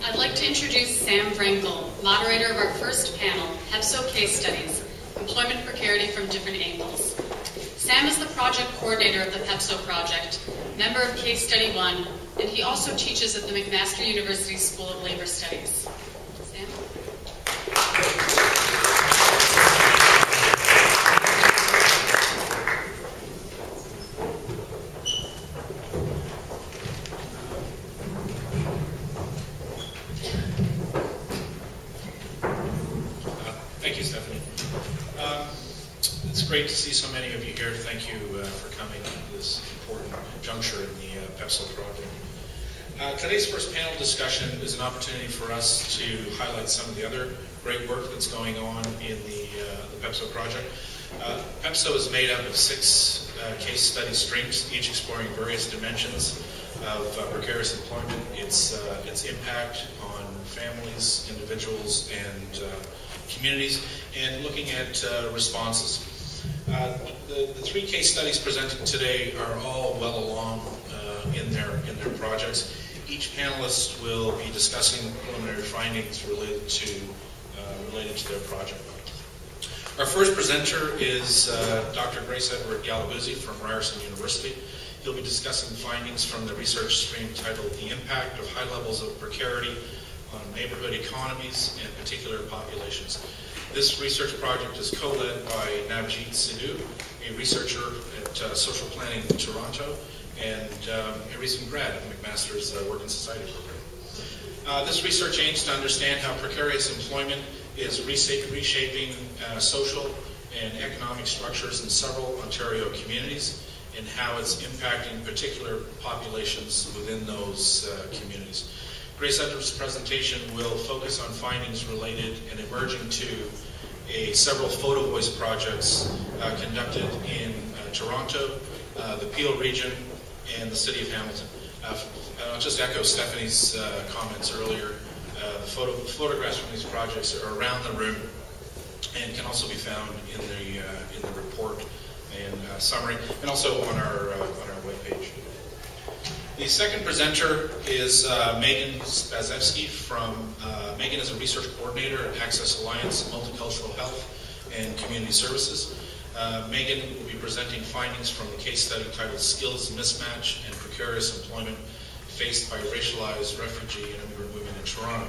I'd like to introduce Sam Frankel, moderator of our first panel, PEPSO Case Studies, Employment Precarity from Different Angles. Sam is the project coordinator of the PEPSO project, member of Case Study 1, and he also teaches at the McMaster University School of Labor Studies. Sam? Thank you, Stephanie. It's great to see so many of you here. Thank you for coming to this important juncture in the PEPSO project. Today's first panel discussion is an opportunity for us to highlight some of the other great work that's going on in the PEPSO project. PEPSO is made up of 6 case study streams, each exploring various dimensions of precarious employment, its impact on families, individuals, and communities, and looking at responses. The 3 case studies presented today are all well along in their projects. Each panelist will be discussing preliminary findings related to their project. Our first presenter is Dr. Grace Edward Galabuzzi from Ryerson University. He'll be discussing findings from the research stream titled The Impact of High Levels of Precarity on Neighborhood Economies and Particular Populations. This research project is co-led by Navjeet Sidhu, a researcher at Social Planning in Toronto, and a recent grad of McMaster's Work and Society program. This research aims to understand how precarious employment is reshaping social and economic structures in several Ontario communities, and how it's impacting particular populations within those communities. Grace Edwards' presentation will focus on findings related and emerging to several photo voice projects conducted in Toronto, the Peel region, and the City of Hamilton. I'll just echo Stephanie's comments earlier. The photographs from these projects are around the room and can also be found in the report and summary, and also on our webpage. The second presenter is Megan Spazewski from, Megan is a research coordinator at Access Alliance, Multicultural Health and Community Services. Megan will be presenting findings from the case study titled Skills Mismatch and Precarious Employment Faced by Racialized Refugee and Immigrant Women in Toronto.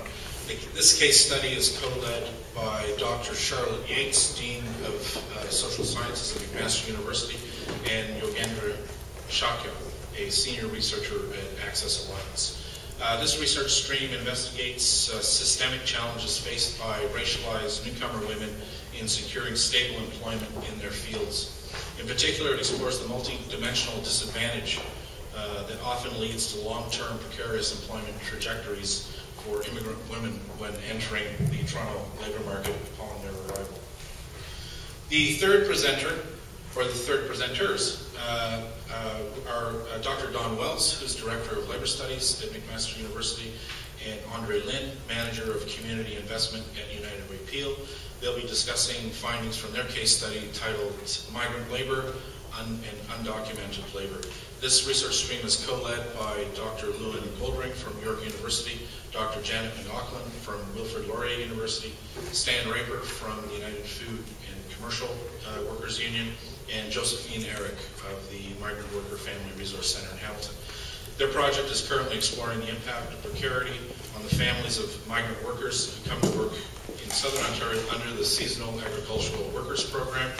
This case study is co-led by Dr. Charlotte Yates, Dean of Social Sciences at McMaster University, and Yogendra Shakya, a senior researcher at Access Alliance. This research stream investigates systemic challenges faced by racialized newcomer women in securing stable employment in their fields. In particular, it explores the multi-dimensional disadvantage that often leads to long-term precarious employment trajectories for immigrant women when entering the Toronto labour market upon their arrival. The third presenter, or the third presenters, are Dr. Don Wells, who's Director of Labour Studies at McMaster University, and Andre Lin, Manager of Community Investment at United Way Peel. They'll be discussing findings from their case study titled Migrant Labour and Undocumented Labour. This research stream is co-led by Dr. Lewin Goldring from York University, Dr. Janet McLaughlin from Wilfrid Laurier University, Stan Raper from the United Food and Commercial Workers Union, and Josephine Eric of the Migrant Worker Family Resource Centre in Hamilton. Their project is currently exploring the impact of precarity on the families of migrant workers who come to work in Southern Ontario under the Seasonal Agricultural Workers Program.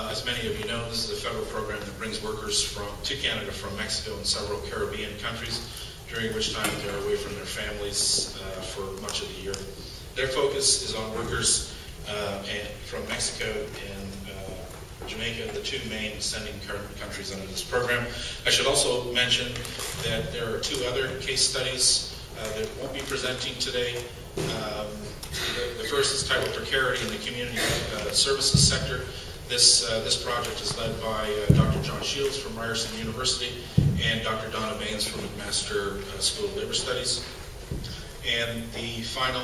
As many of you know, this is a federal program that brings workers to Canada from Mexico and several Caribbean countries, during which time they're away from their families for much of the year. Their focus is on workers from Mexico and Jamaica, the 2 main sending countries under this program. I should also mention that there are 2 other case studies that won't be presenting today. The first is titled Precarity in the Community Services Sector. This project is led by Dr. John Shields from Ryerson University and Dr. Donna Baines from McMaster School of Labour Studies. And the final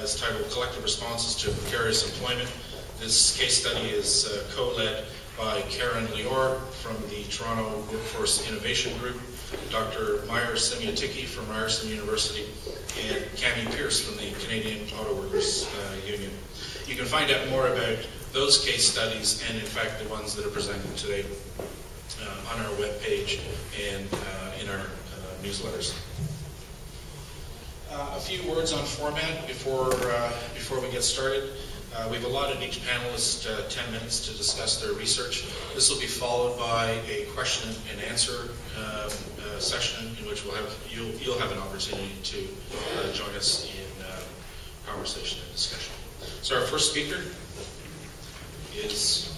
is titled Collective Responses to Precarious Employment. This case study is co-led by Karen Lior from the Toronto Workforce Innovation Group, Dr. Meyer Semioticki from Ryerson University, and Cami Pierce from the Canadian Auto Workers Union. You can find out more about those case studies and, in fact, the ones that are presented today on our webpage and in our newsletters. A few words on format before we get started. We've allotted each panelist 10 minutes to discuss their research. This will be followed by a question and answer session in which you'll have an opportunity to join us in conversation and discussion. So our first speaker is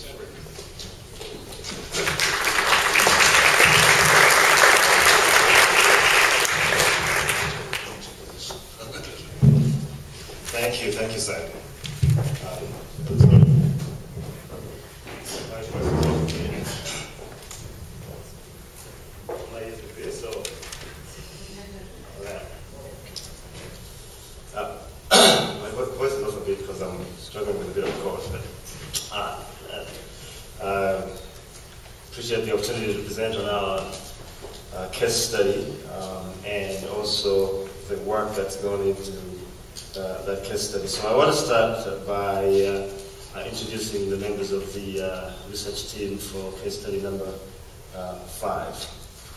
Edward. Thank you, Simon. My voice is also a bit because I'm struggling with a bit of cold, but appreciate the opportunity to present on our case study and also the work that's gone into that case study. So I want to start by introducing the members of the research team for case study number 5.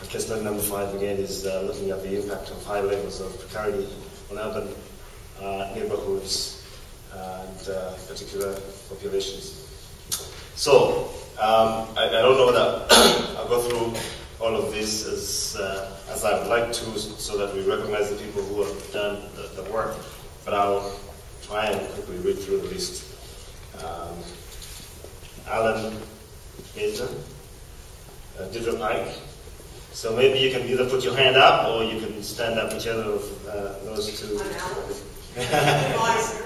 Case study number 5 again is looking at the impact of high levels of precarity on urban neighborhoods and particular populations. So I don't know whether I'll go through all of this as I would like to, so that we recognize the people who have done the work. But I'll try and quickly read through the list. Alan Mason, Deirdre Pike. So maybe you can either put your hand up or you can stand up, whichever of those two. I'm Alan.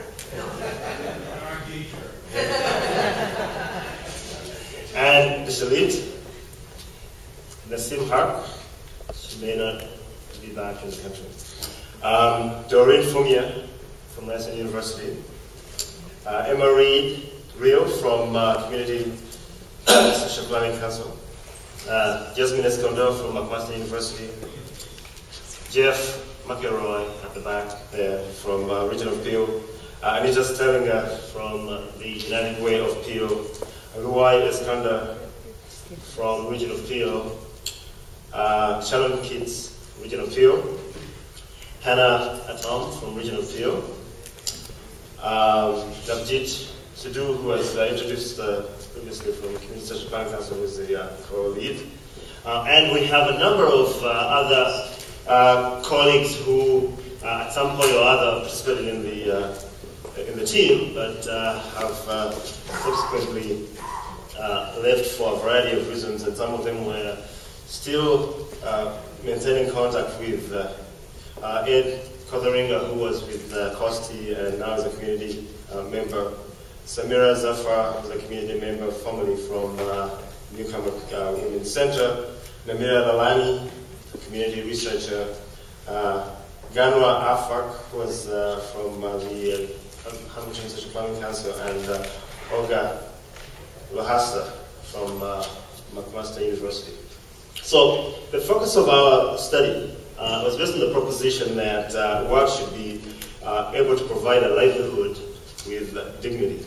And the Shalit, Nassim Hark. She may not be back in the country. Doreen Fumier from Ryerson University, Emma Reed Rio from Community Social Planning Council, Jasmine Escondo from McMaster University, Jeff McElroy at the back there from Region of Peel, Anita Sterlinger from the United Way of Peel, Ruwai Eskanda from Region of Peel, Shalom Kitts, Region of Peel, Hannah Atom from Region of Peel, Javjit Sidhu, who was introduced previously from Community Social Planning Council, who is the co-lead. And we have a number of other colleagues who at some point or other participated in the team, but have subsequently left for a variety of reasons, and some of them were still maintaining contact with Ed Kotheringa, who was with Kosti and now is a community member. Samira Zafar, who's a community member formerly from Newcomer Women's Center. Namira Lalani, a community researcher. Ganwa Afak, who was from the Hamilton Social Planning Council, and Olga Lohasa from McMaster University. So the focus of our study was based on the proposition that work should be able to provide a livelihood with dignity.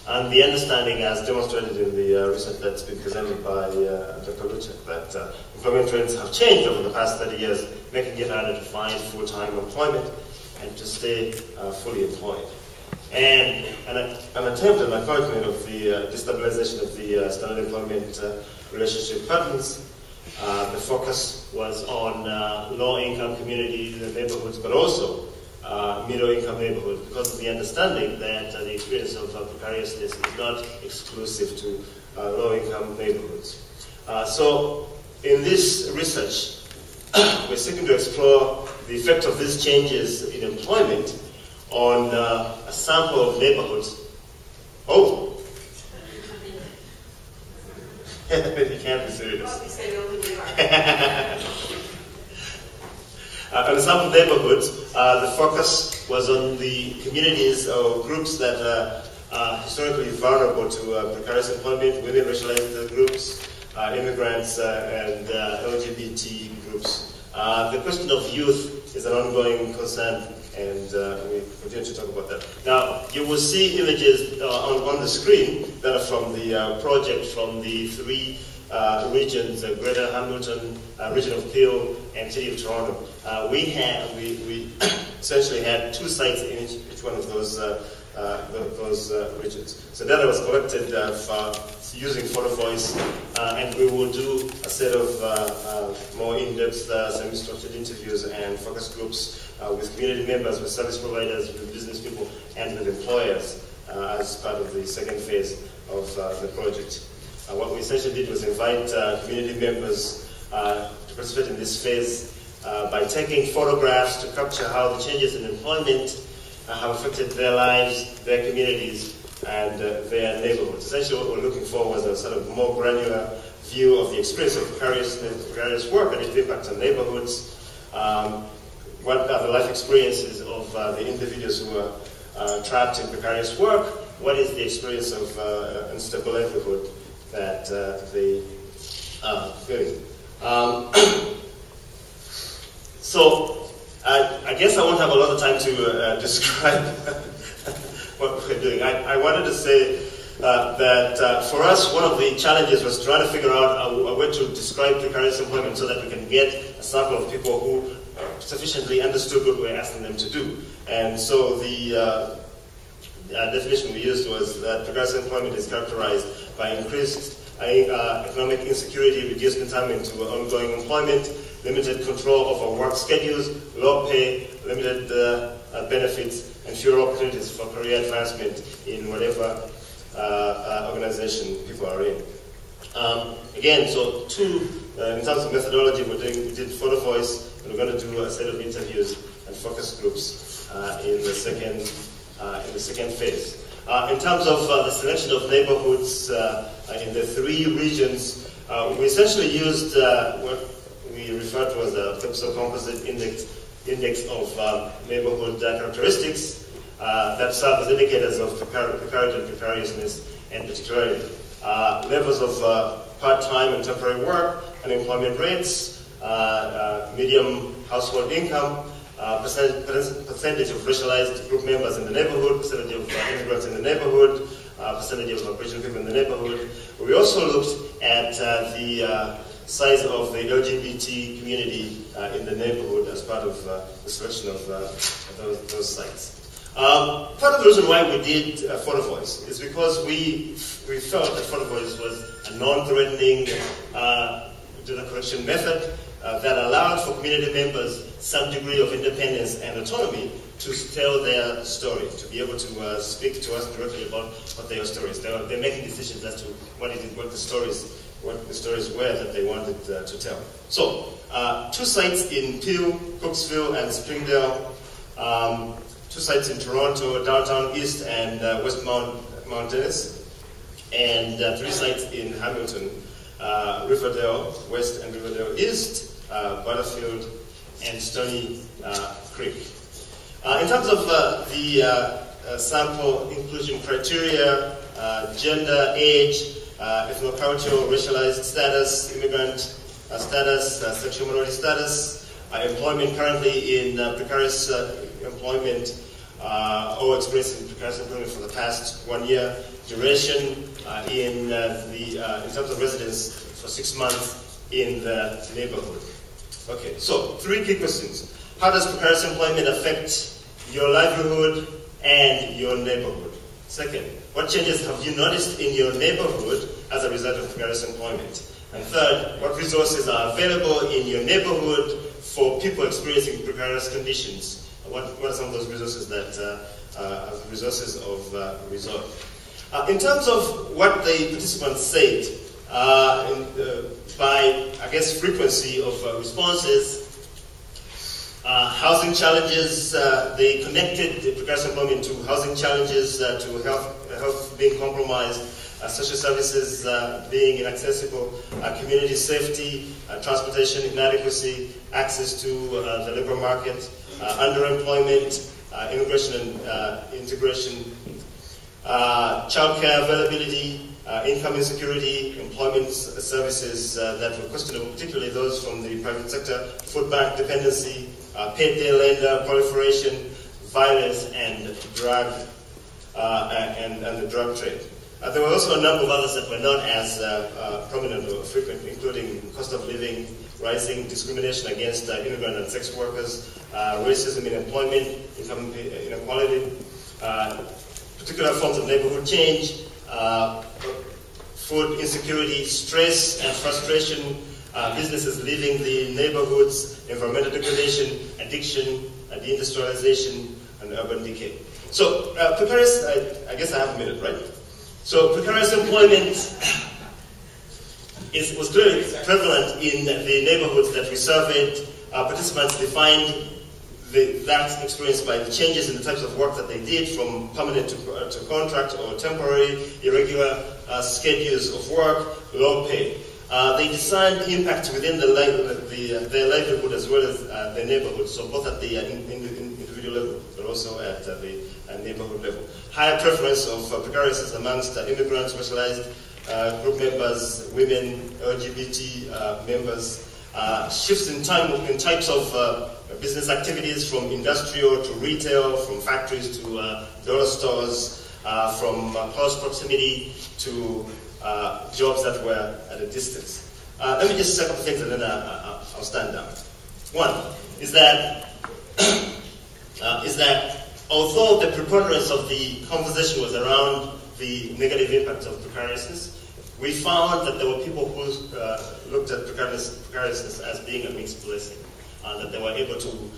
And the understanding, as demonstrated in the research that's been presented by Dr. Luchek, that employment trends have changed over the past 30 years, making it harder to find full-time employment and to stay fully employed. And an attempt at encouragement of the destabilization of the standard employment relationship patterns. The focus was on low-income communities and neighborhoods, but also middle-income neighborhoods, because of the understanding that the experience of precariousness is not exclusive to low-income neighborhoods. So in this research, we're seeking to explore the effect of these changes in employment on a sample of neighborhoods. Oh! You can't be serious. On some neighborhoods, the focus was on the communities or groups that historically vulnerable to precarious employment, women, racialized groups, immigrants, and LGBT groups. The question of youth is an ongoing concern, and we continue to talk about that. Now, you will see images on the screen that are from the project from the three regions, Greater Hamilton, Region of Peel, and City of Toronto. We essentially had 2 sites in each one of those regions. So data was collected using photo voice, and we will do a set of more in-depth, semi-structured interviews and focus groups with community members, with service providers, with business people, and with employers as part of the second phase of the project. What we essentially did was invite community members to participate in this phase by taking photographs to capture how the changes in employment have affected their lives, their communities, and their neighborhoods. Essentially what we're looking for was a sort of more granular view of the experience of precarious work and its impact on neighborhoods. What are the life experiences of the individuals who are trapped in precarious work? What is the experience of unstable livelihood that they are feeling? So I guess I won't have a lot of time to describe what we're doing. I wanted to say that for us, one of the challenges was trying to figure out a way to describe precarious employment so that we can get a sample of people who sufficiently understood what we were asking them to do. And so the definition we used was that precarious employment is characterized by increased economic insecurity, reduced entitlement to ongoing employment, limited control over work schedules, low pay, limited benefits, and fewer opportunities for career advancement in whatever organization people are in. Again, so in terms of methodology, we did photo voice, and we're going to do a set of interviews and focus groups in the second phase. In terms of the selection of neighborhoods in the 3 regions, we essentially used what we refer to as a PEPSO composite index of neighborhood characteristics that serve as indicators of precarity and precariousness, and particularly levels of part-time and temporary work, unemployment rates, medium household income, percentage of racialized group members in the neighborhood, percentage of immigrants in the neighborhood, percentage of Aboriginal people in the neighborhood. We also looked at the size of the LGBT community in the neighborhood as part of the selection of those sites. Part of the reason why we did photo voice is because we felt that photo voice was a non-threatening data collection method that allowed for community members some degree of independence and autonomy to tell their story, to be able to speak to us directly about what their story is. They're making decisions as to what the stories were that they wanted to tell. So, 2 sites in Peel, Cooksville, and Springdale, 2 sites in Toronto, Downtown East and West Mount Dennis, and 3 sites in Hamilton, Riverdale West and Riverdale East, Butterfield, and Stony Creek. In terms of the sample inclusion criteria, gender, age, ethnocultural, racialized status, immigrant status, sexual minority status, employment currently in precarious employment or experiencing precarious employment for the past 1 year, duration in terms of residence for 6 months in the neighborhood. Okay, so 3 key questions. How does precarious employment affect your livelihood and your neighborhood? Second, what changes have you noticed in your neighborhood as a result of precarious employment? And third, what resources are available in your neighborhood for people experiencing precarious conditions? What are some of those resources that are resources of resort? In terms of what the participants said, by, I guess, frequency of responses, housing challenges, they connected the precarious employment to housing challenges, to health being compromised, social services being inaccessible, community safety, transportation inadequacy, access to the labor market, underemployment, immigration and integration, childcare availability, income insecurity, employment services that were questionable, particularly those from the private sector, food bank dependency, paid day lender proliferation, violence, and drug and the drug trade. There were also a number of others that were not as prominent or frequent, including cost of living, rising discrimination against immigrant and sex workers, racism in employment, income inequality, particular forms of neighborhood change, food insecurity, stress and frustration, businesses leaving the neighborhoods, environmental degradation, addiction, deindustrialization, and urban decay. So precarious, I guess I have a minute, right? So precarious employment was clearly prevalent in the neighborhoods that we surveyed. Participants defined that experience by the changes in the types of work that they did, from permanent to contract or temporary, irregular schedules of work, low pay. They discerned the impact within their livelihood as well as their neighborhood, so both at the individual level, but also at the neighborhood level. Higher preference of precariousness amongst immigrants, racialized group members, women, LGBT members, shifts in types of business activities, from industrial to retail, from factories to dollar stores, from close proximity to jobs that were at a distance. Let me just say a couple of things and then I'll stand down. One is that although the preponderance of the conversation was around the negative impacts of precariousness, we found that there were people who looked at precariousness as being a mixed blessing, that they were able to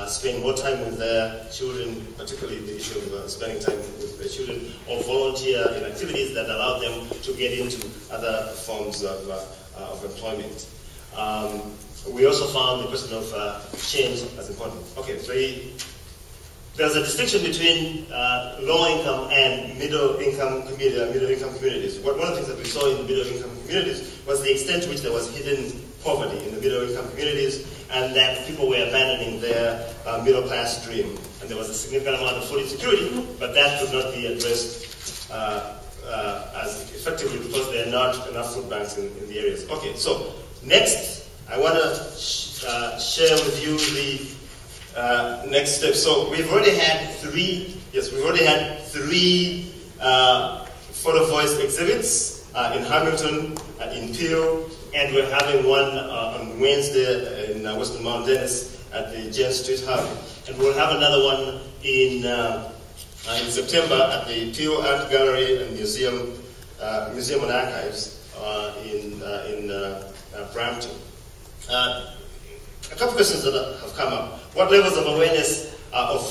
spend more time with their children, particularly the issue of spending time with their children, or volunteer in activities that allowed them to get into other forms of employment. We also found the question of change as important. Okay, so there's a distinction between low-income and middle-income communities. One of the things that we saw in the middle-income communities was the extent to which there was hidden poverty in the middle-income communities, and that people were abandoning their middle-class dream. And there was a significant amount of food insecurity, but that could not be addressed as effectively because there are not enough food banks in the areas. Okay, so next, I want to share with you the next step. So we've already had three photo voice exhibits in Hamilton, in Peel, and we're having one on Wednesday in Western Mount Dennis at the James Street Hub. And we'll have another one in September at the Peel Art Gallery and Museum and Archives in Brampton. A couple of questions that have come up. What levels of awareness of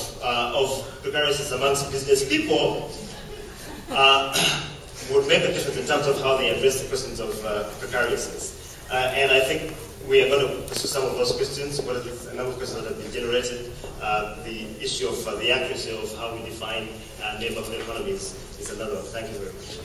precariousness amongst business people would make a difference in terms of how they address the questions of precariousness? And I think we are going to pursue some of those questions. What is a number of questions that have been generated? The issue of the accuracy of how we define neighborhood economies is another one. Thank you very much.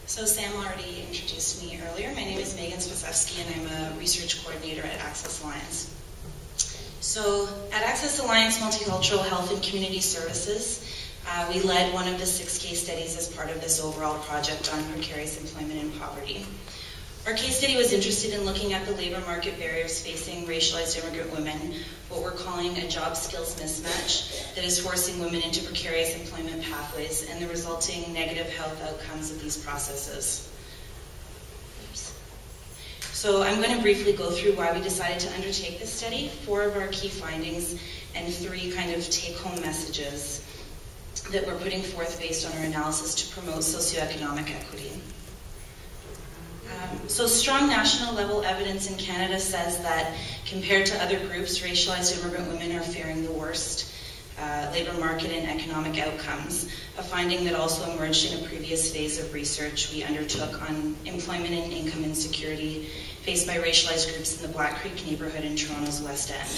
So Sam already introduced me earlier. My name is Megan Swasewski, and I'm a research coordinator at Access Alliance. So at Access Alliance Multicultural Health and Community Services, we led one of the 6 case studies as part of this overall project on precarious employment and poverty. Our case study was interested in looking at the labor market barriers facing racialized immigrant women, what we're calling a job skills mismatch that is forcing women into precarious employment pathways and the resulting negative health outcomes of these processes. So I'm going to briefly go through why we decided to undertake this study, 4 of our key findings, and 3 kind of take-home messages that we're putting forth based on our analysis to promote socioeconomic equity. So strong national level evidence in Canada says that compared to other groups, racialized immigrant women are faring the worst. labor market and economic outcomes, a finding that also emerged in a previous phase of research we undertook on employment and income insecurity faced by racialized groups in the Black Creek neighborhood in Toronto's West End.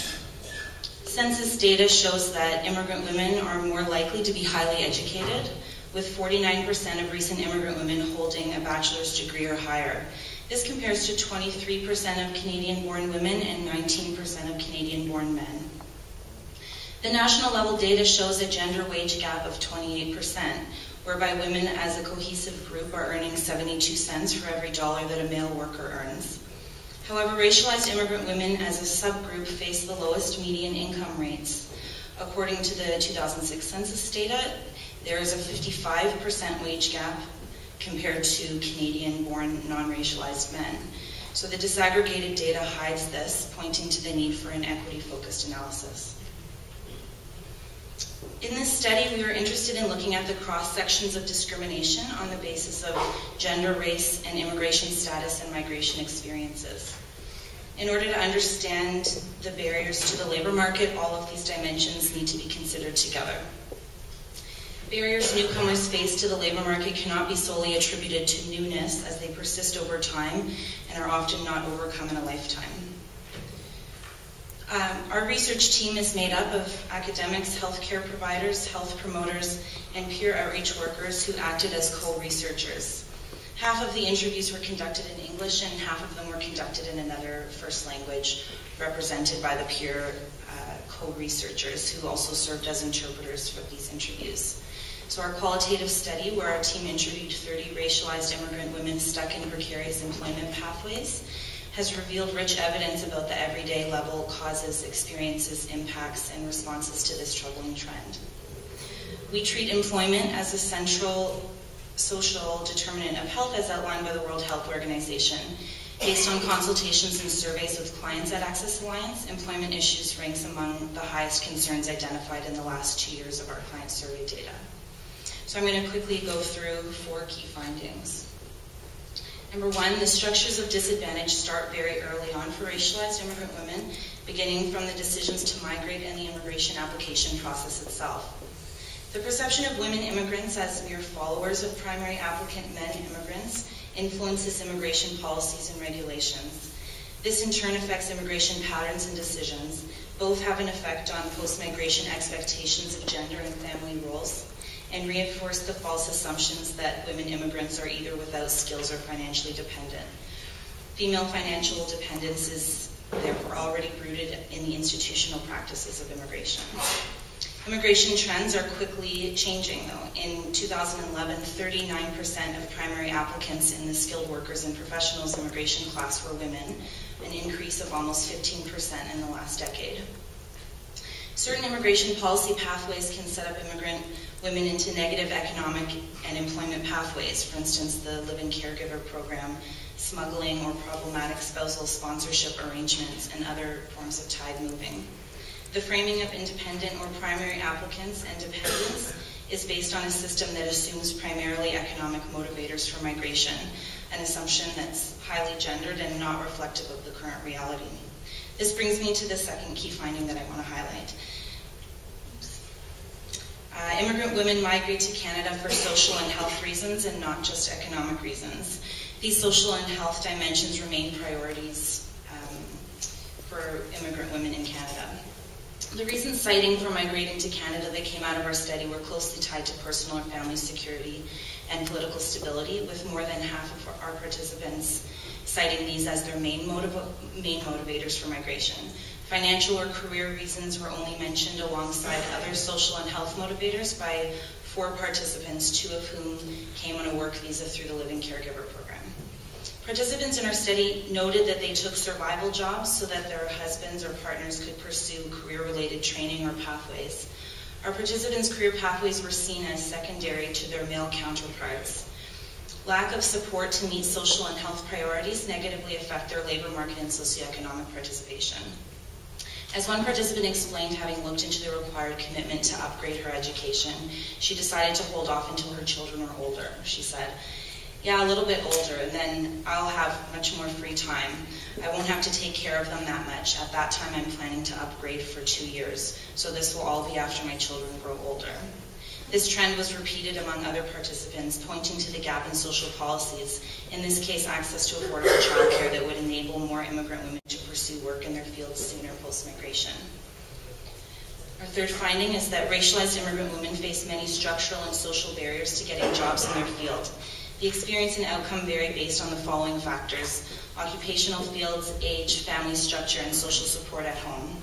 Census data shows that immigrant women are more likely to be highly educated, with 49% of recent immigrant women holding a bachelor's degree or higher. This compares to 23% of Canadian-born women and 19% of Canadian-born men. The national level data shows a gender wage gap of 28%, whereby women as a cohesive group are earning 72 cents for every dollar that a male worker earns. However, racialized immigrant women as a subgroup face the lowest median income rates. According to the 2006 census data, there is a 55% wage gap compared to Canadian-born non-racialized men. So the disaggregated data hides this, pointing to the need for an equity-focused analysis. In this study, we were interested in looking at the cross-sections of discrimination on the basis of gender, race, and immigration status and migration experiences. In order to understand the barriers to the labor market, all of these dimensions need to be considered together. Barriers newcomers face to the labor market cannot be solely attributed to newness, as they persist over time and are often not overcome in a lifetime. Our research team is made up of academics, healthcare providers, health promoters, and peer outreach workers who acted as co-researchers. Half of the interviews were conducted in English and half of them were conducted in another first language, represented by the peer co-researchers who also served as interpreters for these interviews. So our qualitative study, where our team interviewed 30 racialized immigrant women stuck in precarious employment pathways, has revealed rich evidence about the everyday level causes, experiences, impacts, and responses to this troubling trend. We treat employment as a central social determinant of health as outlined by the World Health Organization. Based on consultations and surveys with clients at Access Alliance, employment issues ranks among the highest concerns identified in the last 2 years of our client survey data. So I'm going to quickly go through 4 key findings. Number 1, the structures of disadvantage start very early on for racialized immigrant women, beginning from the decisions to migrate and the immigration application process itself. The perception of women immigrants as mere followers of primary applicant men immigrants influences immigration policies and regulations. This in turn affects immigration patterns and decisions. Both have an effect on post-migration expectations of gender and family roles, and reinforce the false assumptions that women immigrants are either without skills or financially dependent. Female financial dependence is therefore already rooted in the institutional practices of immigration. Immigration trends are quickly changing, though. In 2011, 39% of primary applicants in the skilled workers and professionals immigration class were women, an increase of almost 15% in the last decade. Certain immigration policy pathways can set up immigrant women into negative economic and employment pathways, for instance, the live-in caregiver program, smuggling or problematic spousal sponsorship arrangements, and other forms of tide moving. The framing of independent or primary applicants and dependents is based on a system that assumes primarily economic motivators for migration, an assumption that's highly gendered and not reflective of the current reality. This brings me to the second key finding that I want to highlight. Immigrant women migrate to Canada for social and health reasons and not just economic reasons. These social and health dimensions remain priorities for immigrant women in Canada. The reasons citing for migrating to Canada that came out of our study were closely tied to personal or family security and political stability, with more than half of our participants citing these as their main motivators for migration. Financial or career reasons were only mentioned alongside other social and health motivators by 4 participants, 2 of whom came on a work visa through the live-in caregiver program. Participants in our study noted that they took survival jobs so that their husbands or partners could pursue career-related training or pathways. Our participants' career pathways were seen as secondary to their male counterparts. Lack of support to meet social and health priorities negatively affect their labor market and socioeconomic participation. As one participant explained, having looked into the required commitment to upgrade her education, she decided to hold off until her children were older. She said, Yeah, a little bit older, and then I'll have much more free time. I won't have to take care of them that much. At that time, I'm planning to upgrade for 2 years, so this will all be after my children grow older. This trend was repeated among other participants, pointing to the gap in social policies, in this case access to affordable childcare that would enable more immigrant women to pursue work in their fields sooner post-migration. Our third finding is that racialized immigrant women face many structural and social barriers to getting jobs in their field. The experience and outcome vary based on the following factors: occupational fields, age, family structure, and social support at home.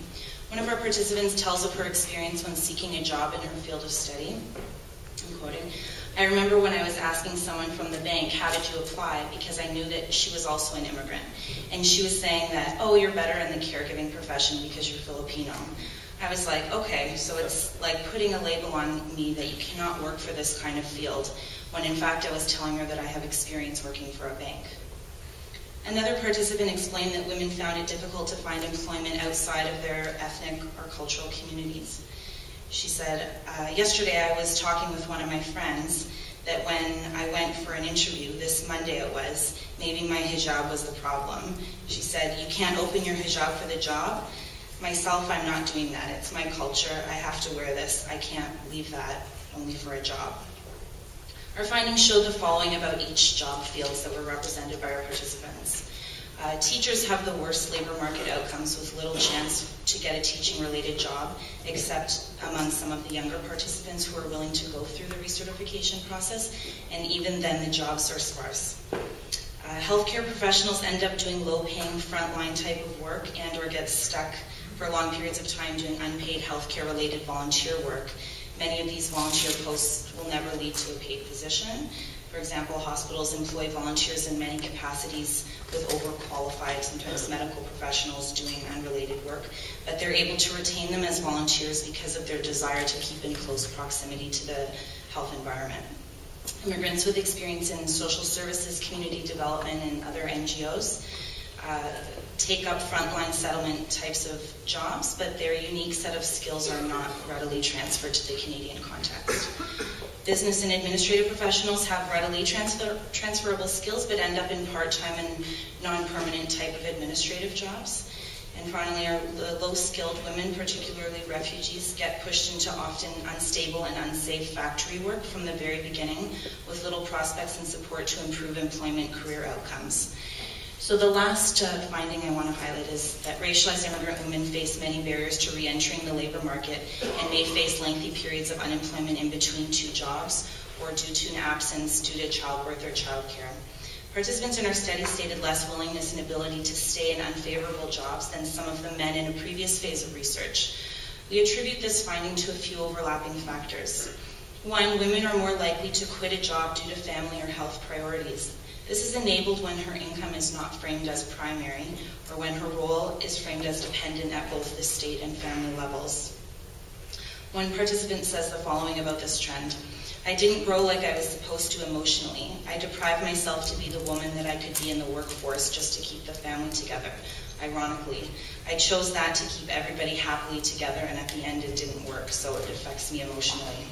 One of our participants tells of her experience when seeking a job in her field of study. I'm quoting, "I remember when I was asking someone from the bank, how did you apply? Because I knew that she was also an immigrant. And she was saying that, oh, you're better in the caregiving profession because you're Filipino." I was like, okay, so it's like putting a label on me that you cannot work for this kind of field, when in fact I was telling her that I have experience working for a bank. Another participant explained that women found it difficult to find employment outside of their ethnic or cultural communities. She said, yesterday I was talking with one of my friends that when I went for an interview, this Monday it was, maybe my hijab was the problem. She said, you can't open your hijab for the job. Myself, I'm not doing that. It's my culture. I have to wear this. I can't leave that only for a job. Our findings show the following about each job fields that were represented by our participants. Teachers have the worst labor market outcomes with little chance to get a teaching-related job, except among some of the younger participants who are willing to go through the recertification process, and even then the jobs are sparse. Healthcare professionals end up doing low-paying frontline type of work and or get stuck for long periods of time doing unpaid healthcare-related volunteer work. Many of these volunteer posts will never lead to a paid position. For example, hospitals employ volunteers in many capacities with overqualified, sometimes medical professionals doing unrelated work, but they're able to retain them as volunteers because of their desire to keep in close proximity to the health environment. Immigrants with experience in social services, community development, and other NGOs take up frontline settlement types of jobs, but their unique set of skills are not readily transferred to the Canadian context. Business and administrative professionals have readily transferable skills, but end up in part-time and non-permanent type of administrative jobs. And finally, the low-skilled women, particularly refugees, get pushed into often unstable and unsafe factory work from the very beginning, with little prospects and support to improve employment career outcomes. So the last finding I want to highlight is that racialized immigrant women face many barriers to re-entering the labor market and may face lengthy periods of unemployment in between two jobs or due to an absence due to childbirth or childcare. Participants in our study stated less willingness and ability to stay in unfavorable jobs than some of the men in a previous phase of research. We attribute this finding to a few overlapping factors. One, women are more likely to quit a job due to family or health priorities. This is enabled when her income is not framed as primary or when her role is framed as dependent at both the state and family levels. One participant says the following about this trend. I didn't grow like I was supposed to emotionally. I deprived myself to be the woman that I could be in the workforce just to keep the family together. Ironically, I chose that to keep everybody happily together, and at the end it didn't work, so it affects me emotionally.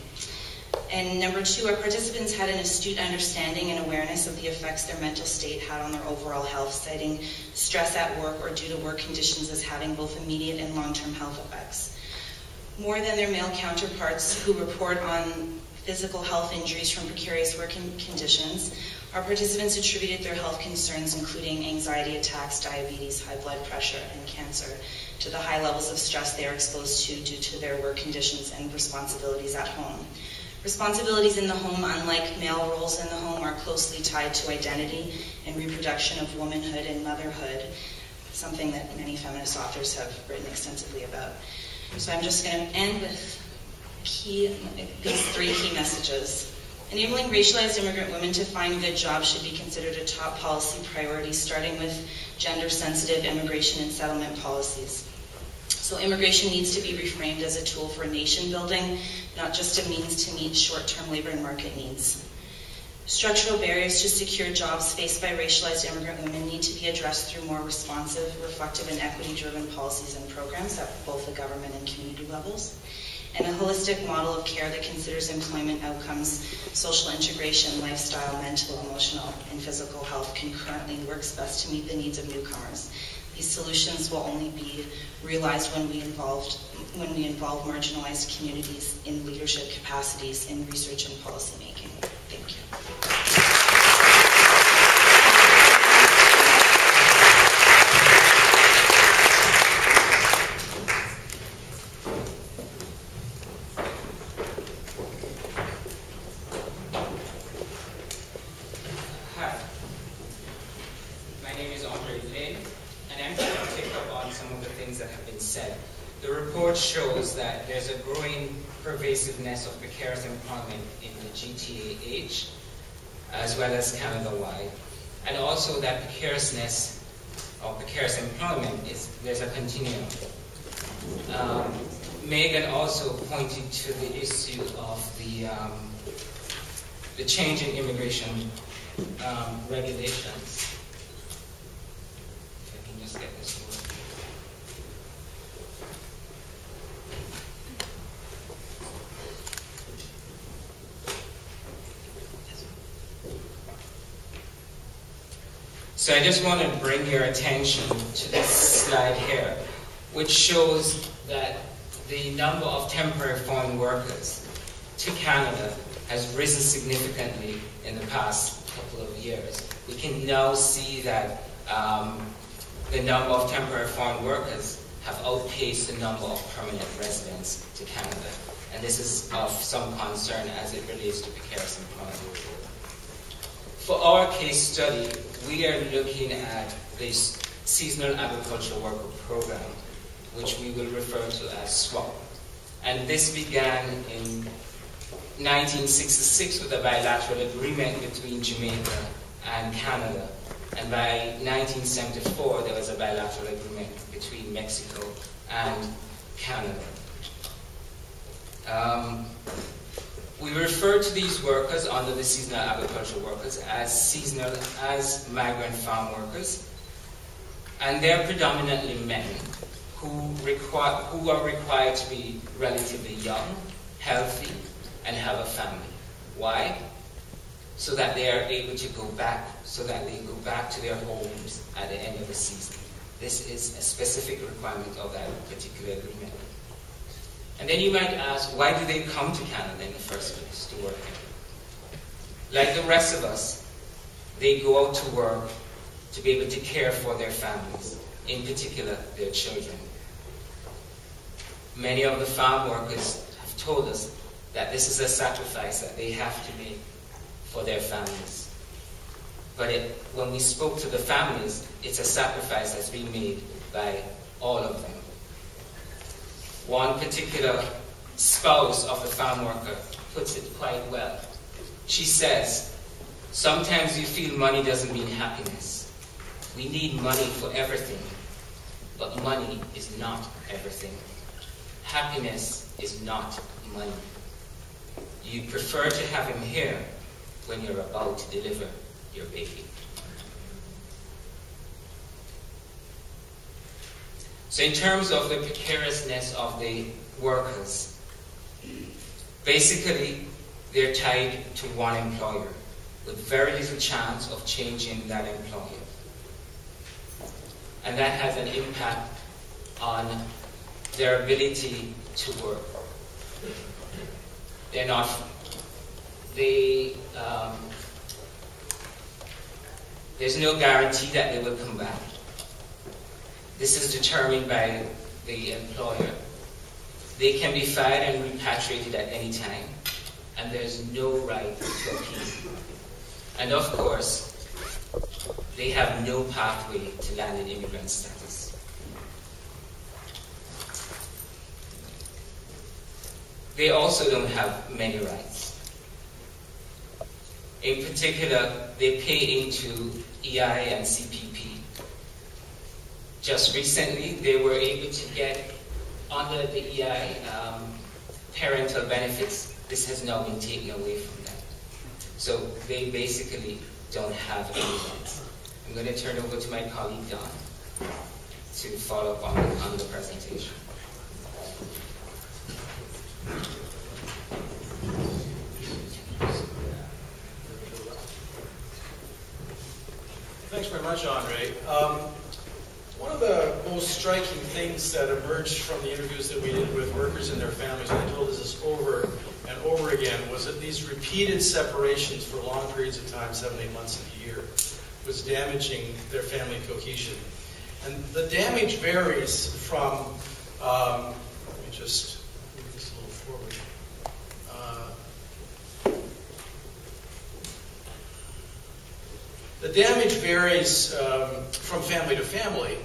And number two, our participants had an astute understanding and awareness of the effects their mental state had on their overall health, citing stress at work or due to work conditions as having both immediate and long-term health effects. More than their male counterparts who report on physical health injuries from precarious working conditions, our participants attributed their health concerns, including anxiety attacks, diabetes, high blood pressure, and cancer, to the high levels of stress they are exposed to due to their work conditions and responsibilities at home. Responsibilities in the home, unlike male roles in the home, are closely tied to identity and reproduction of womanhood and motherhood, something that many feminist authors have written extensively about. So I'm just going to end with these three key messages. Enabling racialized immigrant women to find good jobs should be considered a top policy priority, starting with gender-sensitive immigration and settlement policies. So immigration needs to be reframed as a tool for nation building, not just a means to meet short-term labor and market needs. Structural barriers to secure jobs faced by racialized immigrant women need to be addressed through more responsive, reflective, and equity-driven policies and programs at both the government and community levels. and a holistic model of care that considers employment outcomes, social integration, lifestyle, mental, emotional, and physical health concurrently works best to meet the needs of newcomers. These solutions will only be realized when we involve marginalized communities in leadership capacities in research and policy making. Thank you. The report shows that there's a growing pervasiveness of precarious employment in the GTAH as well as Canada-wide, and also that precariousness or precarious employment there's a continuum. Megan also pointed to the issue of the change in immigration regulations. If I can just get this word. So I just want to bring your attention to this slide here, which shows that the number of temporary foreign workers to Canada has risen significantly in the past couple of years. We can now see that the number of temporary foreign workers have outpaced the number of permanent residents to Canada. And this is of some concern as it relates to precarious employment. For our case study, we are looking at this Seasonal Agricultural Worker Program, which we will refer to as SWAP. And this began in 1966 with a bilateral agreement between Jamaica and Canada. And by 1974, there was a bilateral agreement between Mexico and Canada. We refer to these workers under the seasonal agricultural workers as migrant farm workers, and they're predominantly men who are required to be relatively young, healthy, and have a family. Why? So that they are able to go back to their homes at the end of the season. This is a specific requirement of that particular agreement. And then you might ask, why do they come to Canada in the first place to work here? Like the rest of us, they go out to work to be able to care for their families, in particular their children. Many of the farm workers have told us that this is a sacrifice that they have to make for their families. But when we spoke to the families, it's a sacrifice that's being made by all of them. One particular spouse of the farm worker puts it quite well. She says, sometimes you feel money doesn't mean happiness. We need money for everything, but money is not everything. Happiness is not money. You prefer to have him here when you're about to deliver your baby. So in terms of the precariousness of the workers, basically they're tied to one employer with very little chance of changing that employer. And that has an impact on their ability to work. There's no guarantee that they will come back. This is determined by the employer. They can be fired and repatriated at any time, and there's no right to appeal. And of course, they have no pathway to landed immigrant status. They also don't have many rights. In particular, they pay into EI and CPP. Just recently, they were able to get under the EI parental benefits. This has now been taken away from them. So they basically don't have any rights. I'm going to turn over to my colleague Don to follow up on the presentation. thanks very much, Andre. One of the most striking things that emerged from the interviews that we did with workers and their families, and they told us this over and over again, was that these repeated separations for long periods of time, 7, 8 months of the year, was damaging their family cohesion. And the damage varies from, let me just move this a little forward. The damage varies from family to family,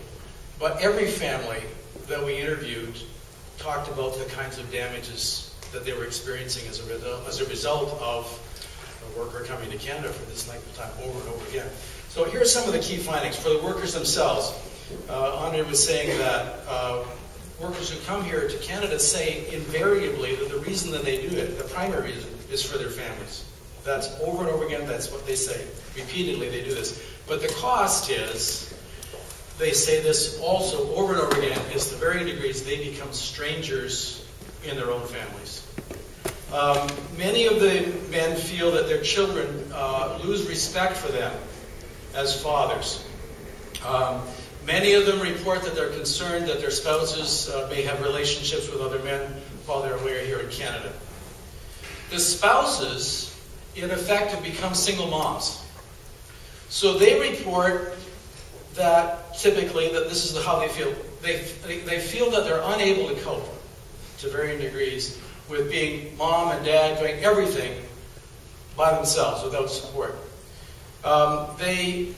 but every family that we interviewed talked about the kinds of damages that they were experiencing as a result of a worker coming to Canada for this length of time over and over again. So here are some of the key findings. For the workers themselves, Andre was saying that workers who come here to Canada say invariably that the reason that they do it, the primary reason, is for their families. That's over and over again, that's what they say. Repeatedly they do this. But the cost is, they say this also over and over again, is the varying degrees they become strangers in their own families. Many of the men feel that their children lose respect for them as fathers. Many of them report that they're concerned that their spouses may have relationships with other men while they're away here in Canada. The spouses, in effect, have become single moms. So they report that typically, that this is how they feel. They feel that they're unable to cope to varying degrees with being mom and dad doing everything by themselves without support. They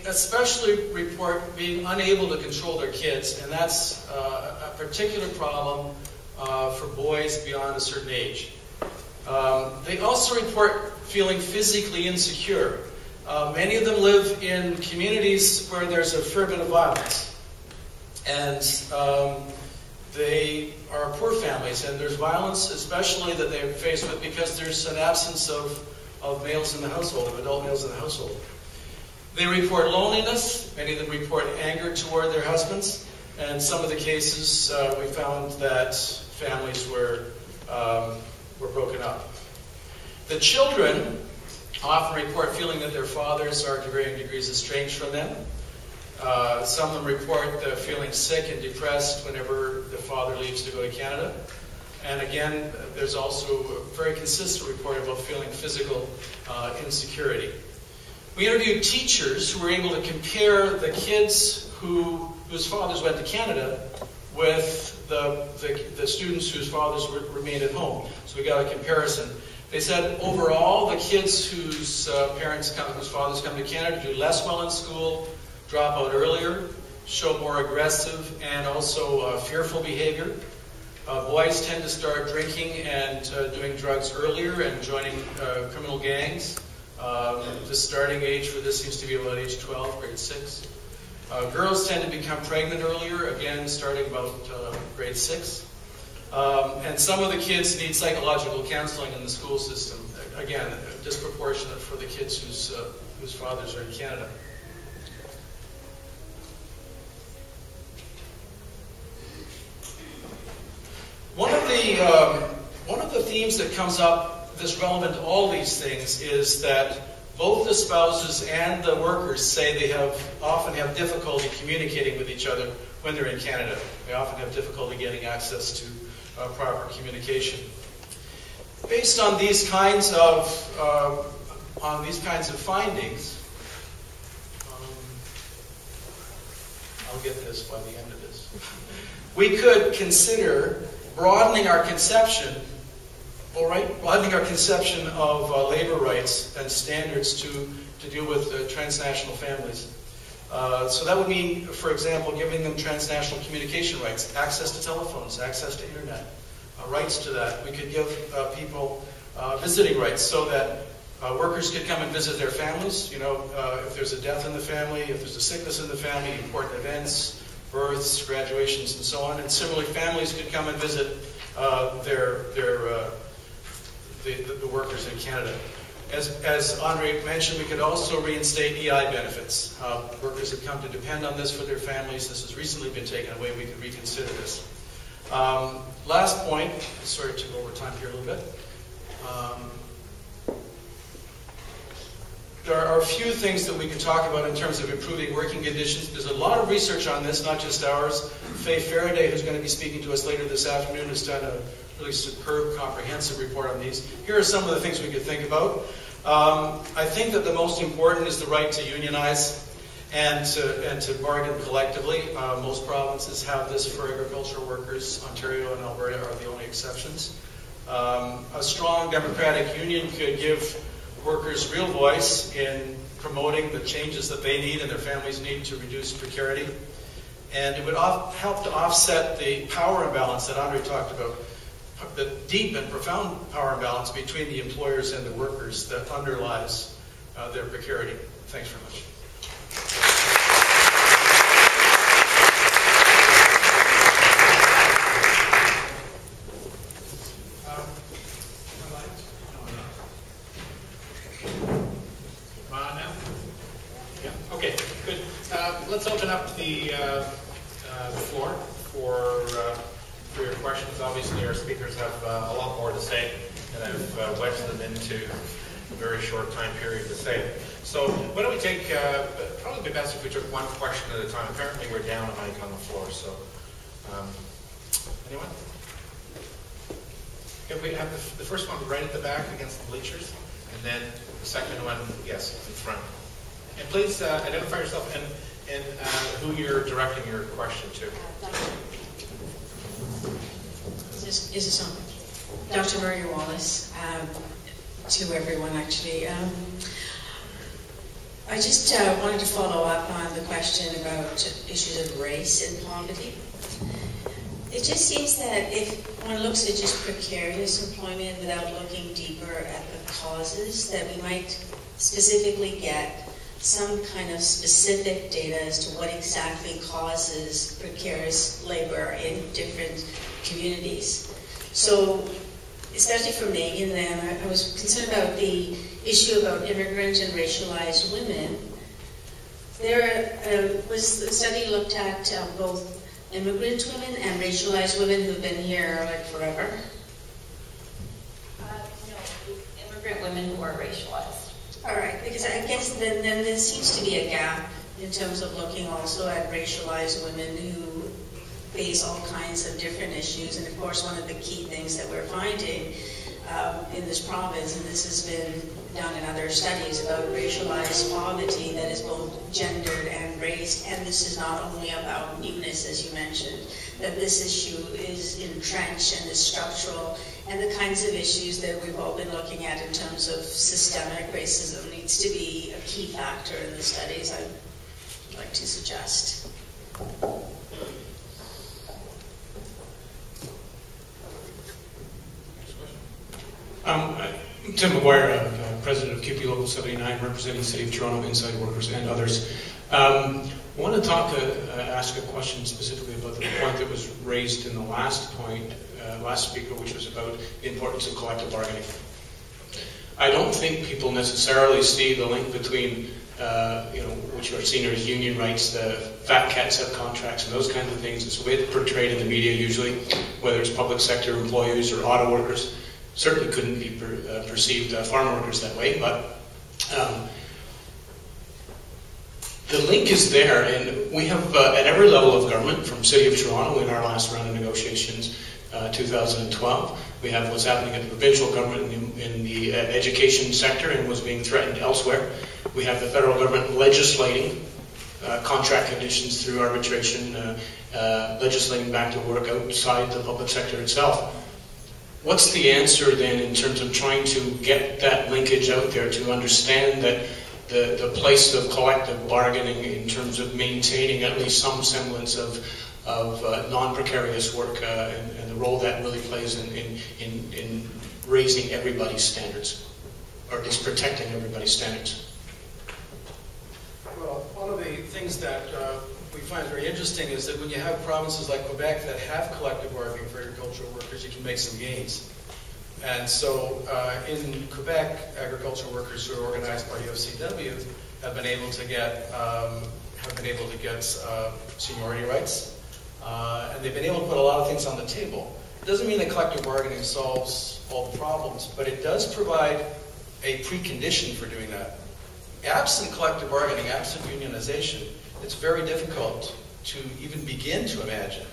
especially report being unable to control their kids, and that's a particular problem for boys beyond a certain age. They also report feeling physically insecure. Many of them live in communities where there's a fair bit of violence. And they are poor families, and there's violence especially that they're faced with because there's an absence of males in the household, of adult males in the household. They report loneliness. Many of them report anger toward their husbands. And in some of the cases, we found that families were broken up. The children often report feeling that their fathers are to varying degrees estranged from them. Some of them report feeling sick and depressed whenever the father leaves to go to Canada. And again, there's also a very consistent report about feeling physical insecurity. We interviewed teachers who were able to compare the kids whose fathers went to Canada with the students whose fathers remained at home. So we got a comparison. They said overall, the kids whose fathers come to Canada do less well in school, drop out earlier, show more aggressive and also fearful behavior. Boys tend to start drinking and doing drugs earlier and joining criminal gangs. The starting age for this seems to be about age 12, grade 6. Girls tend to become pregnant earlier, again starting about grade 6. And some of the kids need psychological counseling in the school system. Again, disproportionate for the kids whose fathers are in Canada. One of the themes that comes up that's relevant to all these things is that both the spouses and the workers say they often have difficulty communicating with each other when they're in Canada. They often have difficulty getting access to proper communication. Based on these kinds of findings, I'll get this by the end of this. We could consider broadening our conception of labor rights and standards to deal with transnational families. So that would mean, for example, giving them transnational communication rights, access to telephones, access to internet, rights to that. We could give people visiting rights so that workers could come and visit their families. You know, if there's a death in the family, if there's a sickness in the family, important events, births, graduations, and so on. And similarly, families could come and visit the workers in Canada. As Andre mentioned, we could also reinstate EI benefits. Workers have come to depend on this for their families. This has recently been taken away. We could reconsider this. Last point, sorry to go over time here a little bit. there are a few things that we can talk about in terms of improving working conditions. There's a lot of research on this, not just ours. Faye Faraday, who's going to be speaking to us later this afternoon, has done a really superb, comprehensive report on these. Here are some of the things we could think about. I think that the most important is the right to unionize and to bargain collectively. Most provinces have this for agricultural workers. Ontario and Alberta are the only exceptions. A strong democratic union could give workers real voice in promoting the changes that they need and their families need to reduce precarity. And it would help to offset the power imbalance that Andre talked about, the deep and profound power imbalance between the employers and the workers that underlies their precarity. Thanks very much. Okay, good. Let's open up the floor for your questions. Obviously, our speakers have a lot more to say, and I've wedged them into a very short time period to say it. So why don't we take, probably be best if we took one question at a time. Apparently, we're down a mic on the floor, so anyone? If we have the first one right at the back against the bleachers, and then the second one, yes, in front. And please identify yourself and who you're directing your question to. Is this on? Dr. Murray Wallace, to everyone actually. I just wanted to follow up on the question about issues of race and poverty. It just seems that if one looks at just precarious employment without looking deeper at the causes, that we might specifically get some kind of specific data as to what exactly causes precarious labor in different communities. So, especially for Megan then, I was concerned about the issue about immigrant and racialized women. There was a study looked at both immigrant women and racialized women who've been here like forever. No, immigrant women who are racialized. All right, because I guess then there seems to be a gap in terms of looking also at racialized women who face all kinds of different issues. And of course, one of the key things that we're finding in this province, and this has been done in other studies about racialized poverty that is both gendered and race, and this is not only about newness, as you mentioned, that this issue is entrenched and is structural, and the kinds of issues that we've all been looking at in terms of systemic racism needs to be a key factor in the studies, I'd like to suggest. Tim McGuire, President of QP Local 79, representing the City of Toronto, Inside Workers, and others. I want to ask a question specifically about the point that was raised in the last speaker, which was about the importance of collective bargaining. I don't think people necessarily see the link between, which are seen as union rights, the fat cat subcontracts, and those kinds of things. It's the way it's portrayed in the media usually, whether it's public sector employees or auto workers. Certainly couldn't be perceived farm workers that way, but the link is there, and we have at every level of government, from City of Toronto in our last round of negotiations, 2012, we have what's happening at the provincial government in the education sector and what's being threatened elsewhere. We have the federal government legislating contract conditions through arbitration, legislating back to work outside the public sector itself. What's the answer then in terms of trying to get that linkage out there to understand that the place of collective bargaining in terms of maintaining at least some semblance of non-precarious work and the role that really plays in raising everybody's standards, or at least protecting everybody's standards? Well, one of the things that we find very interesting is that when you have provinces like Quebec that have collective bargaining for agricultural workers, you can make some gains. And so in Quebec, agricultural workers who are organized by UFCW have been able to get seniority rights, and they've been able to put a lot of things on the table. It doesn't mean that collective bargaining solves all the problems, but it does provide a precondition for doing that. absent collective bargaining, absent unionization, it's very difficult to even begin to imagine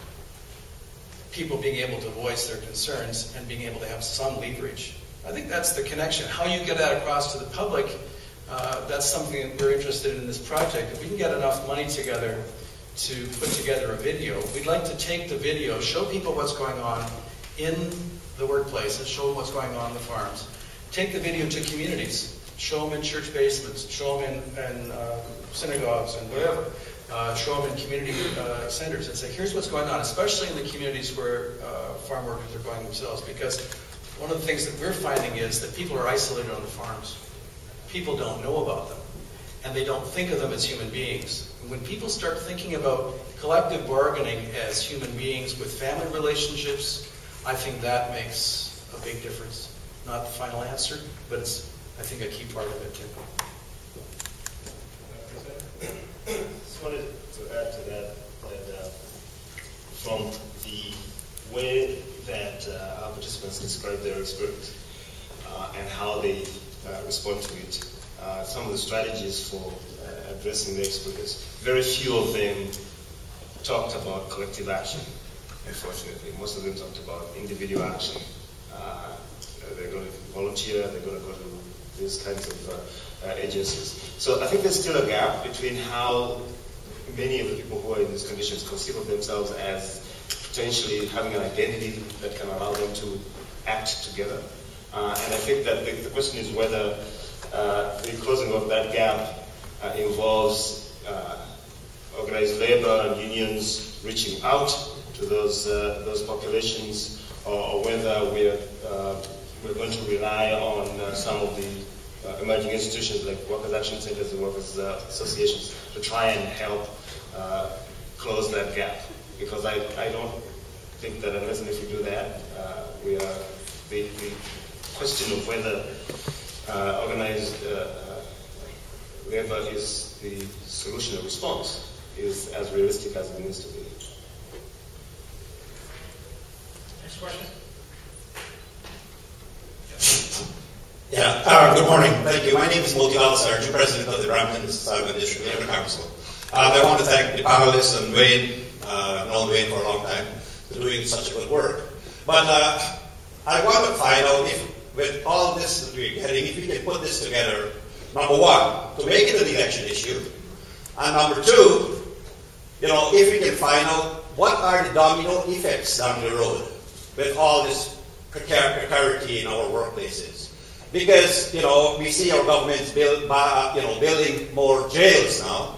people being able to voice their concerns and being able to have some leverage. I think that's the connection. How you get that across to the public, that's something that we're interested in this project. If we can get enough money together to put together a video, we'd like to take the video, show people what's going on in the workplaces, show them what's going on the farms, take the video to communities, show them in church basements, show them in synagogues and whatever, show them in community centers and say, here's what's going on, especially in the communities where farm workers are going themselves, because one of the things that we're finding is that people are isolated on the farms. People don't know about them, and they don't think of them as human beings. When people start thinking about collective bargaining as human beings with family relationships, I think that makes a big difference. Not the final answer, but it's, I think, a key part of it too. I just wanted to add to that from the way that our participants describe their experience and how they respond to it, some of the strategies for addressing their experience, very few of them talked about collective action, unfortunately. Most of them talked about individual action. They're going to volunteer, they're going to go to these kinds of agencies. So I think there's still a gap between how many of the people who are in these conditions conceive of themselves as potentially having an identity that can allow them to act together. And I think that the question is whether the closing of that gap involves organized labor and unions reaching out to those populations, or whether we're going to rely on some of the emerging institutions like workers' action centers and workers' associations to try and help close that gap. Because I don't think that unless and if we do that, the question of whether organized labor is the solution or response is as realistic as it needs to be. Next question. Yeah, good morning. Thank you. My name is Multi Sarge, President of the Brampton Mississauga District Labor Council. I want to thank the panelists and Wayne, known Wayne for a long time, for doing such good work. But I want to find out if, with all this that we're getting, if we can put this together, number one, to make it an election issue, and number two, if we can find out what are the domino effects down the road with all this precarity in our workplaces. Because, we see our governments building more jails now.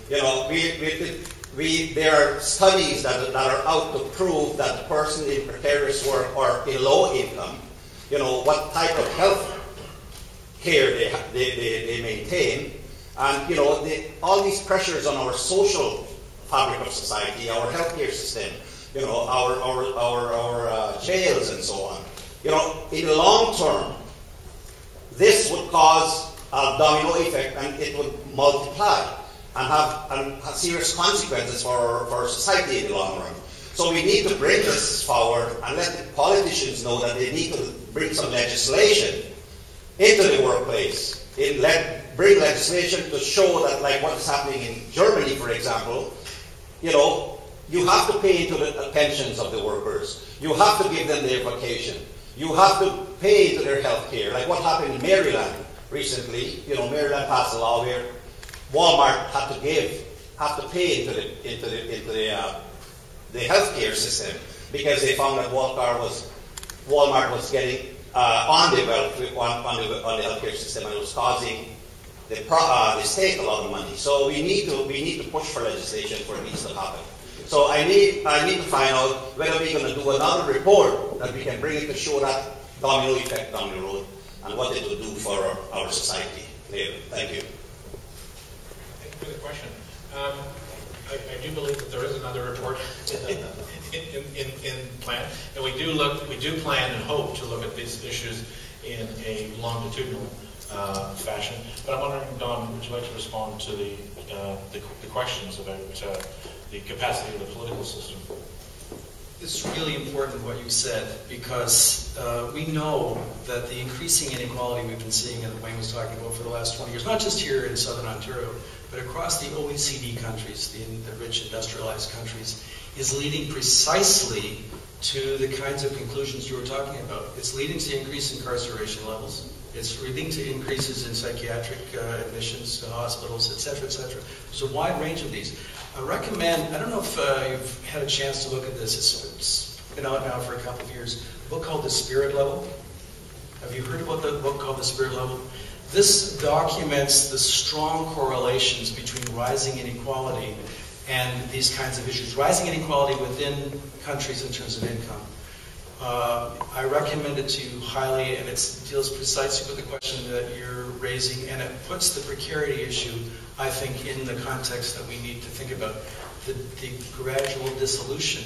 There are studies that are out to prove that the person in precarious work or in low income, what type of health care they maintain. And, all these pressures on our social fabric of society, our healthcare system, our jails and so on. In the long term, this would cause a domino effect, and it would multiply and have serious consequences for society in the long run. So we need to bring this forward and let the politicians know that they need to bring some legislation into the workplace. Bring legislation to show that, like what is happening in Germany, for example, you have to pay into the pensions of the workers. You have to give them their vacation. You have to pay into their health care. Like what happened in Maryland recently. Maryland passed a law where Walmart have to pay into the health care system because they found that Walmart was getting on the health care system, and it was causing the state a lot of money. So we need to push for legislation for this to happen. So I need to find out whether we're going to do another report that we can bring it to show that domino effect down the road and what it will do for our society later. Thank you. Thank you for the question. I do believe that there is another report in plan, and we do plan and hope to look at these issues in a longitudinal fashion. But I'm wondering, Don, would you like to respond to the questions about the capacity of the political system? It's really important what you said, because we know that the increasing inequality we've been seeing, and Wayne was talking about for the last 20 years, not just here in Southern Ontario, but across the OECD countries, the rich industrialized countries, is leading precisely to the kinds of conclusions you were talking about. It's leading to increased incarceration levels. It's leading to increases in psychiatric admissions to hospitals, et cetera, et cetera. There's a wide range of these. I recommend, I don't know if you've had a chance to look at this. It's been out now for a couple of years. A book called The Spirit Level. Have you heard about the book called The Spirit Level? This documents the strong correlations between rising inequality and these kinds of issues. Rising inequality within countries in terms of income. I recommend it to you highly, and it deals precisely with the question that you're raising, and it puts the precarity issue, I think, in the context that we need to think about. The gradual dissolution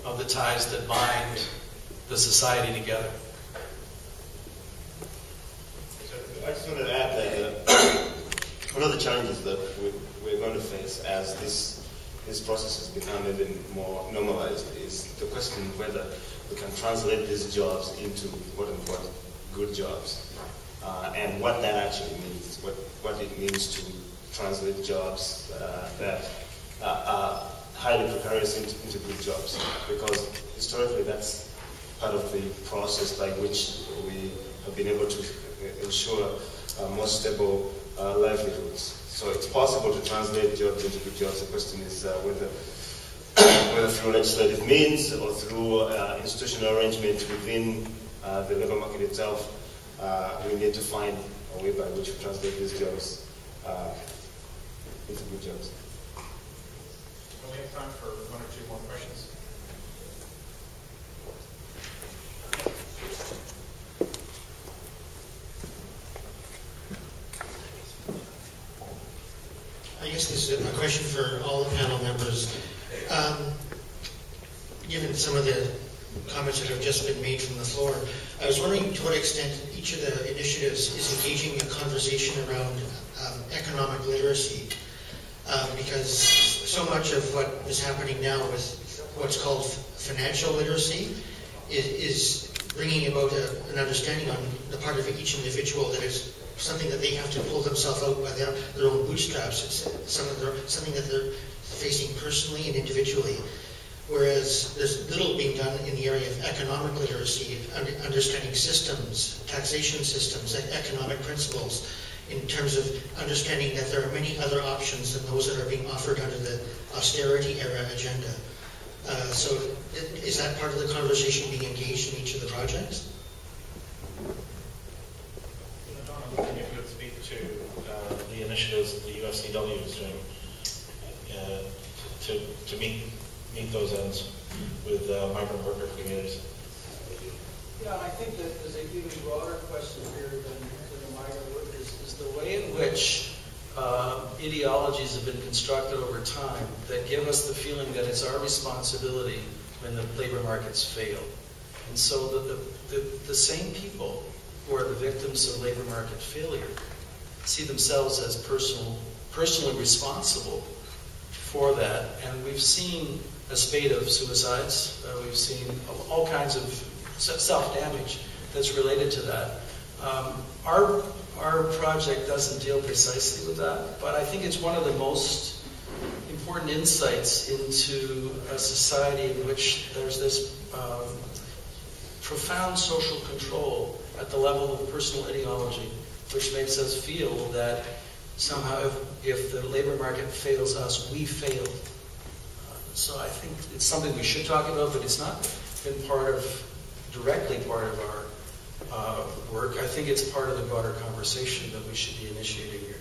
of the ties that bind the society together. I just want to add that one of the challenges that we're going to face as this process has become even more normalized is the question whether we can translate these jobs into quote-unquote good jobs, and what that actually means, what it means to translate jobs that are highly precarious into good jobs, because historically that's part of the process by which we have been able to ensure more stable livelihoods. So it's possible to translate jobs into good jobs. The question is whether through legislative means or through institutional arrangement within the labour market itself, we need to find a way by which we translate these jobs into good jobs. We have time for one or two more questions. I guess this is a question for all the panel members. Given some of the comments that have just been made from the floor, I was wondering to what extent each of the initiatives is engaging a conversation around economic literacy, because so much of what is happening now with what's called financial literacy is bringing about an understanding on the part of each individual that is something that they have to pull themselves out by their own bootstraps. It's something that they're facing personally and individually. Whereas there's little being done in the area of economic literacy, understanding systems, taxation systems, economic principles, in terms of understanding that there are many other options than those that are being offered under the austerity era agenda. So is that part of the conversation being engaged in each of the projects? Donna, if you would speak to the initiatives that the USCW is doing to meet those ends with migrant worker communities. Yeah, I think that there's an even broader question here than the migrant workers, is the way in which ideologies have been constructed over time that give us the feeling that it's our responsibility when the labor markets fail. And so the same people who are the victims of labor market failure see themselves as personally responsible for that. And we've seen a spate of suicides. We've seen all kinds of self-damage that's related to that. Our project doesn't deal precisely with that, but I think it's one of the most important insights into a society in which there's this profound social control at the level of personal ideology, which makes us feel that somehow if the labor market fails us, we fail. So I think it's something we should talk about, but it's not been directly part of our work. I think it's part of the broader conversation that we should be initiating here.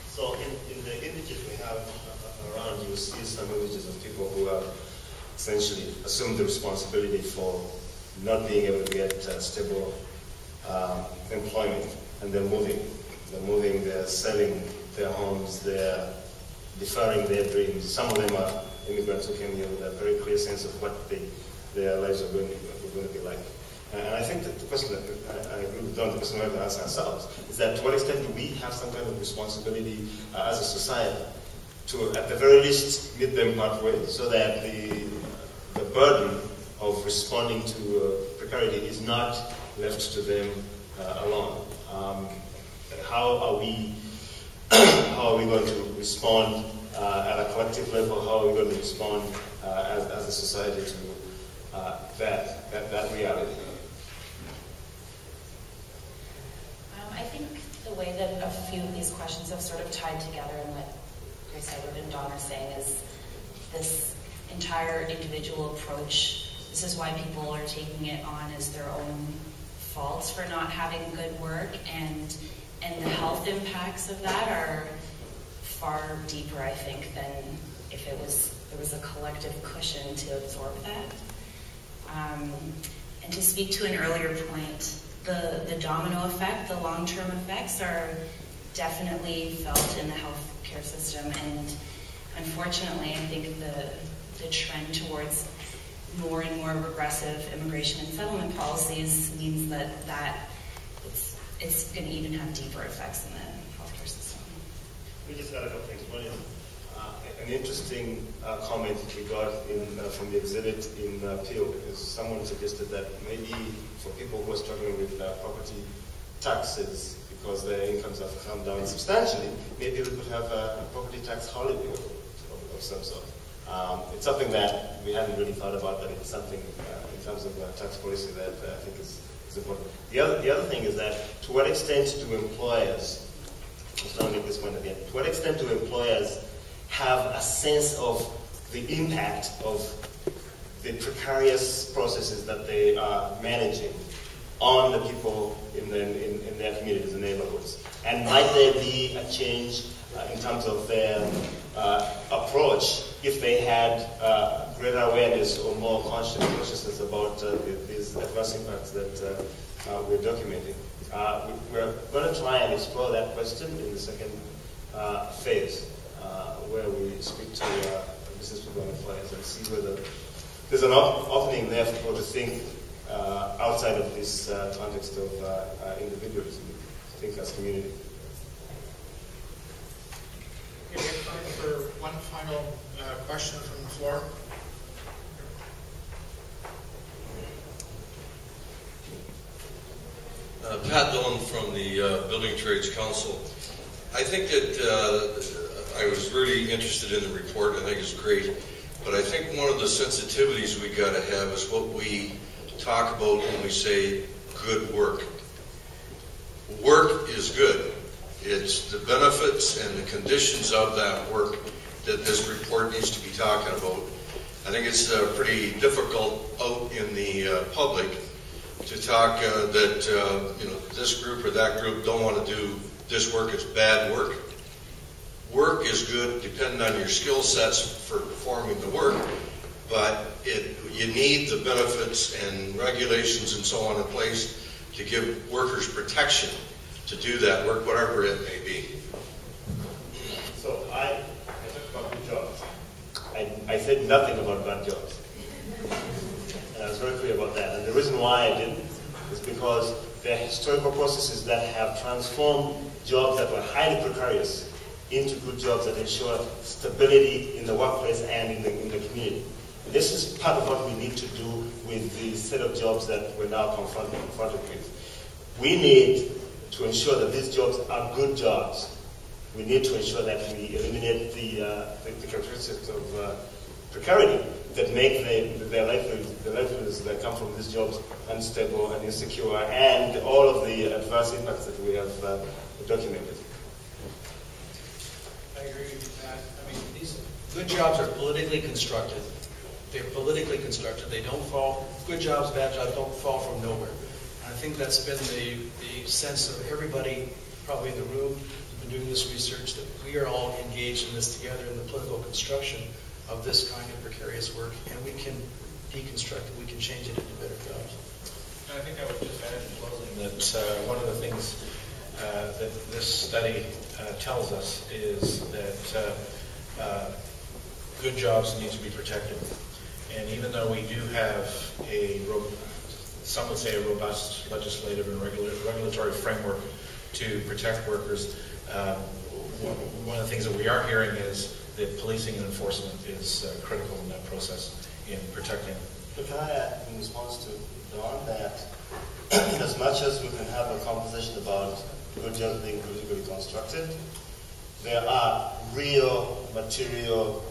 So in the images we have around, you see some images of people who have essentially assumed the responsibility for not being able to get stable employment, and they're moving. They're selling their homes, they're deferring their dreams. Some of them are immigrants who came here with a very clear sense of what their lives are going to be like. And I think that the question that I agree with Don, the question we have to ask ourselves is that to what extent do we have some kind of responsibility as a society to, at the very least, meet them halfway so that the burden of responding to precarity is not left to them alone. How are we going to respond at a collective level? How are we going to respond as a society to that reality? I think the way that a few of these questions have sort of tied together and what Grace Edward and Don are saying is this entire individual approach. This is why people are taking it on as their own faults for not having good work, and the health impacts of that are far deeper, I think, than if there was a collective cushion to absorb that. And to speak to an earlier point, the domino effect, the long-term effects are definitely felt in the healthcare system, and unfortunately, I think the trend towards more and more regressive immigration and settlement policies means that it's going to even have deeper effects in the healthcare system. We just got a couple things. One is an interesting comment we got from the exhibit in Peel, because someone suggested that maybe for people who are struggling with property taxes, because their incomes have come down substantially, maybe we could have a property tax holiday of some sort. It's something that we hadn't really thought about, but it's something in terms of tax policy that I think is important. The other thing is that to what extent do employers, let's not make this point again, to what extent do employers have a sense of the impact of the precarious processes that they are managing on the people in their communities and neighborhoods? And might there be a change in terms of their approach if they had greater awareness or more consciousness about these adverse impacts that we're documenting? We're going to try and explore that question in the second phase, where we speak to business people and employers and see whether there's an opening there for people to think outside of this context of individualism, think as community. Okay, we have time for one final question from the floor. Pat Dillon from the Building Trades Council. I think that I was really interested in the report. I think it's great. But I think one of the sensitivities we got to have is what we talk about when we say good work. Work is good. It's the benefits and the conditions of that work that this report needs to be talking about. I think it's pretty difficult out in the public to talk that this group or that group don't want to do this work. It's bad work. Work is good depending on your skill sets for performing the work, but you need the benefits and regulations and so on in place to give workers protection to do that work, whatever it may be. So I talked about good jobs. I said nothing about bad jobs. And I was very clear about that. And the reason why I didn't is because there are historical processes that have transformed jobs that were highly precarious into good jobs that ensure stability in the workplace and in the community. And this is part of what we need to do with the set of jobs that we're now confronted with. We need to ensure that these jobs are good jobs. We need to ensure that we eliminate the characteristics of precarity that make the livelihoods that come from these jobs unstable and insecure, and all of the adverse impacts that we have documented. I agree with that. I mean, these good jobs are politically constructed. They're politically constructed. They don't fall, good jobs, bad jobs don't fall from nowhere. And I think that's been the sense of everybody probably in the room who's been doing this research, that we are all engaged in this together in the political construction of this kind of precarious work, and we can deconstruct it, we can change it into better jobs. I think I would just add in closing that one of the things that this study tells us is that good jobs need to be protected. And even though we do have a some would say a robust legislative and regulatory framework to protect workers. One of the things that we are hearing is that policing and enforcement is critical in that process in protecting. But can I add in response to Don that as much as we can have a conversation about good jobs being politically constructed, there are real material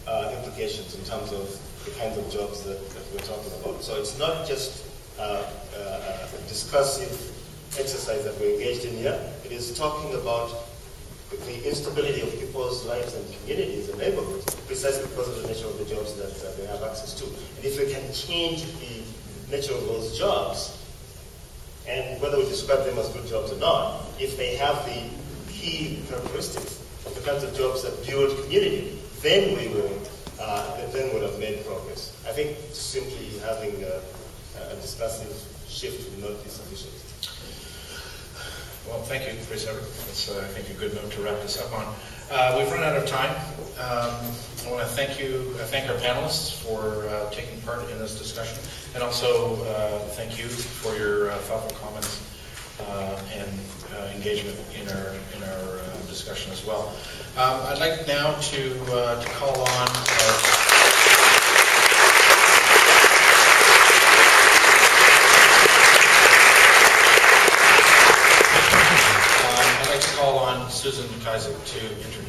implications in terms of the kinds of jobs that we're talking about. So it's not just a discursive exercise that we're engaged in here. It is talking about the instability of people's lives and communities and neighborhoods precisely because of the nature of the jobs that they have access to. And if we can change the nature of those jobs, and whether we describe them as good jobs or not, if they have the key characteristics of the kinds of jobs that build community, then we will we'll have made progress. I think simply having a discussive shift will not be sufficient. Well, thank you, Chris Everett. That's, I think, a good note to wrap this up on. We've run out of time. I want to thank our panelists for taking part in this discussion, and also thank you for your thoughtful comments and engagement in our discussion as well. I'd like now to call on. Susan Kaiser to introduce